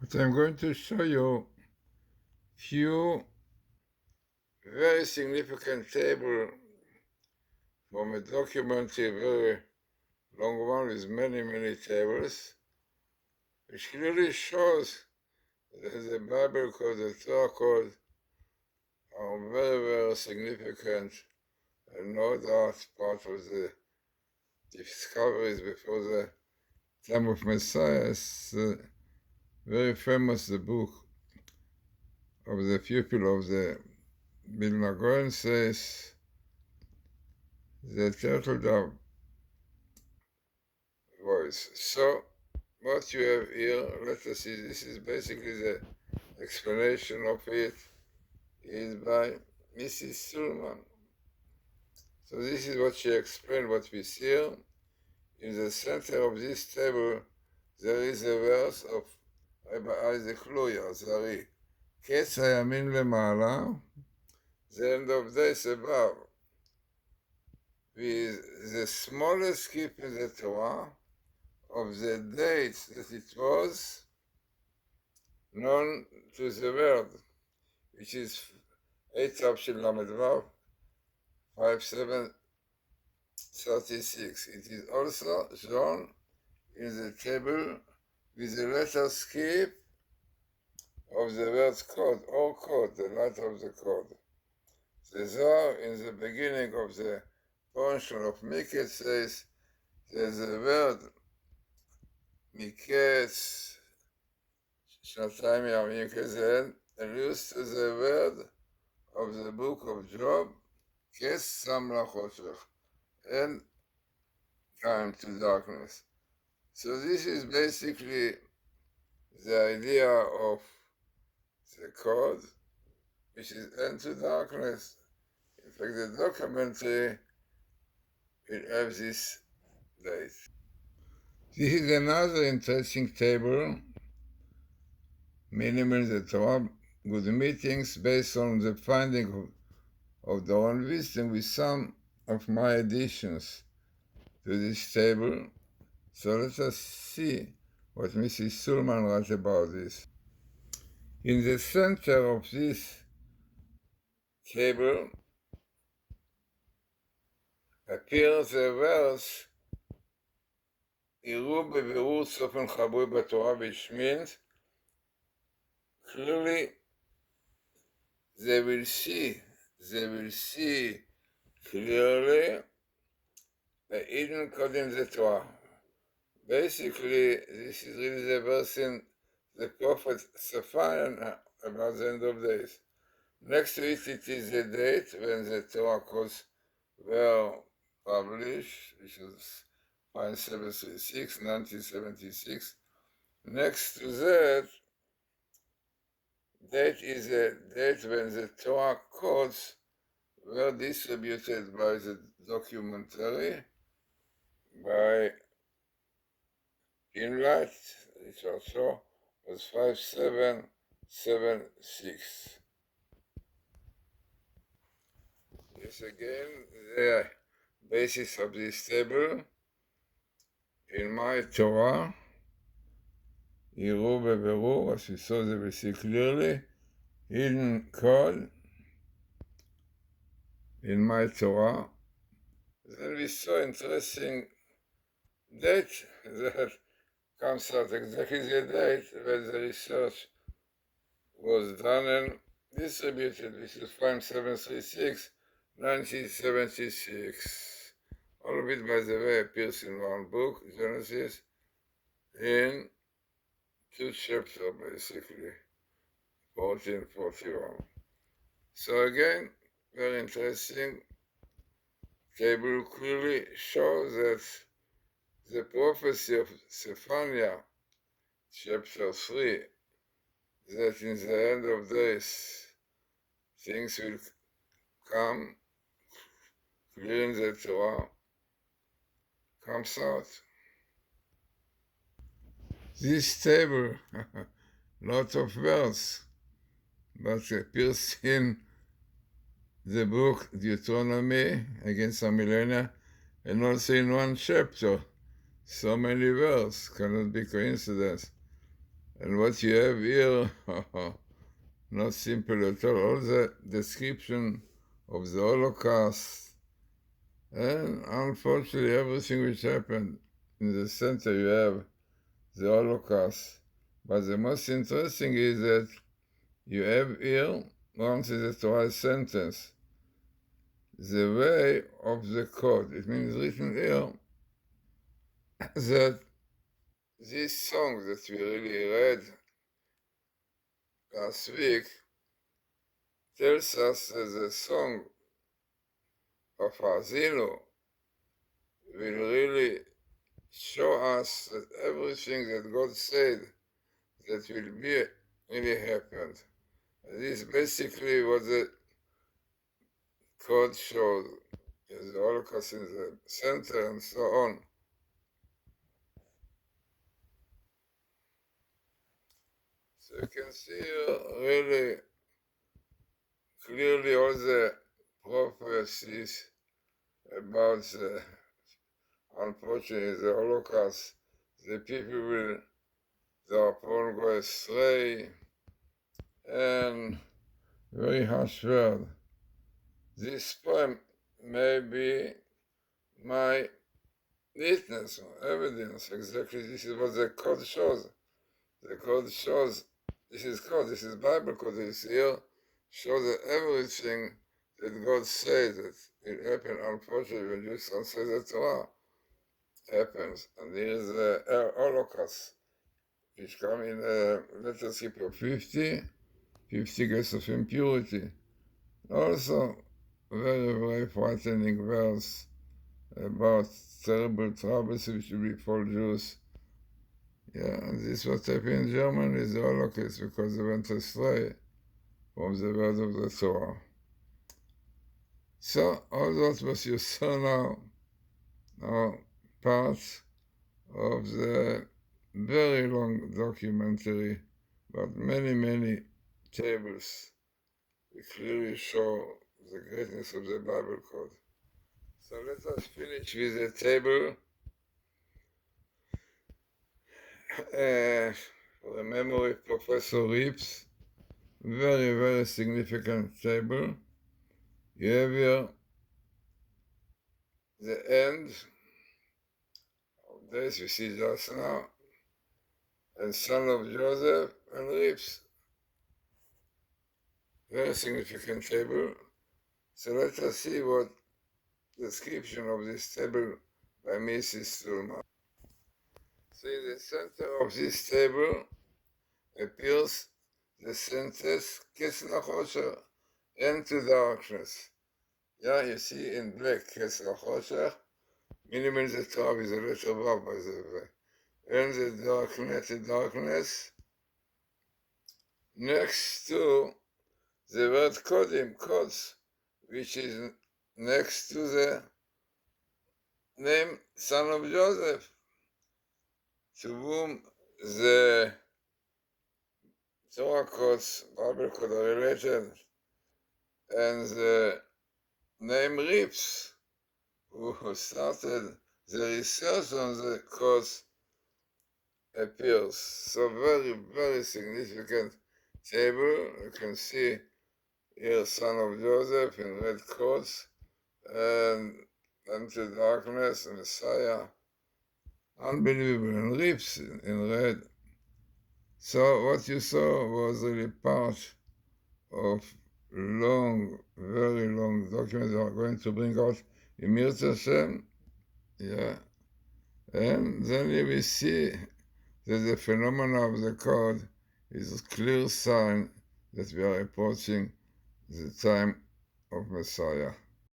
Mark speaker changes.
Speaker 1: But I'm going to show you few very significant tables from a documentary, very long one with many, many tables, which clearly shows that the Bible code, the Torah code, are very, very significant and no doubt part of the discoveries before the time of Messiah. It's very famous, the book of the pupil of the Vilna Gaon says, the turtle-dove voice. So, what you have here, let us see, this is basically the explanation of it, is by Mrs. Sulman. So this is what she explained, what we see here. In the center of this table, there is a verse of Rabbi Isaac Luria, Zari. קץ הימים למעלה, the end of days above, with the smallest skip in the Torah of the dates that it was known to the world, which is 8 Tavshin Lamedvav, 5736. It is also shown in the table with the letter skip of the word code, or code, the letter of the code. The Zohar in the beginning of the portion of Miketz says there's a word Miketz Shnatayim Yamim Kezen, alludes to the word of the book of Job, Kes Sam Lachoshech, and time to darkness. So this is basically the idea of the code, which is end to darkness. In fact, the documentary will have this date. This is another interesting table, minimal the Torah, good meetings based on the finding of their own wisdom with some of my additions to this table. So let us see what Mrs. Sulman wrote about this. In the center of this table appears a verse, יראו בבירור צופן חבוי בתורה, which means clearly they will see clearly the hidden code in the Torah. Basically, this is really the verse in the prophet Zephaniah about the end of days. Next to it, it is the date when the Torah codes were published, which was 5736, 1976. Next to that date is the date when the Torah codes were distributed by the documentary, by Inlight, which also was 5776. This again, the basis of this table. In my Torah, יראו בבירור, as we saw the very clearly, hidden code in my Torah. Then we saw interesting date that comes out exactly the date when the research was done and distributed, which is 5736, 1976. All of it, by the way, appears in one book, Genesis, in 2 chapters, basically, 1441. So again, very interesting. Table clearly shows that the prophecy of Zephaniah, chapter 3, that in the end of days things will come, clear in the Torah, comes out. This table, lot of words, but appears in the book Deuteronomy against some millennia, and also in one chapter. So many words, cannot be coincidence. And what you have here, not simple at all. All the description of the Holocaust, and unfortunately everything which happened. In the center you have the Holocaust. But the most interesting is that you have here, once in the Torah sentence, the way of the code. It means written here that this song that we really read last week tells us that the song of Haazinu will really show us that everything that God said that will be really happened. And this is basically what the code shows. Is the Holocaust in the center and so on. So you can see really clearly all the prophecies about the, unfortunately, the Holocaust. The people will thereupon go astray, and very harsh word. This poem may be my witness or evidence. Exactly, this is what the code shows. The code shows, this is code, this is Bible code, this here shows that everything that God says that it happened, unfortunately, when you don't say the Torah, happens. And here is the Holocaust, which come in letter skip of 50 gates of impurity. Also, very, very frightening verse about terrible troubles which will befall Jews. Yeah, and this what happened in Germany is the Holocaust because they went astray from the word of the Torah. So, all that what you saw now are parts of the very long documentary about many, many tables. We clearly show the greatness of the Bible code. So let us finish with a table for the memory of Professor Reeves. Very, very significant table. You have here the end of this we see just now, and son of Joseph and Reeves. Very significant table. So let us see what description of this table by Mrs. Stulman. So in the center of this table appears the sentence Kesla Chosher, end to darkness. Yeah, you see in black Kesla Chosher, minimum the top is a letter Vav, by the way. And the darkness, next to the word Kodim, Kods, which is next to the name son of Joseph, to whom the Torah codes, Bible code are related, and the name Reeves, who started the research on the codes, appears. So very, very significant table. You can see here son of Joseph in red coats, and into darkness, Messiah. Unbelievable, and Reeves in red. So what you saw was really part of long, very long documents that are going to bring out in Hashem. Yeah. And then you will see that the phenomena of the code is a clear sign that we are approaching the time of Messiah.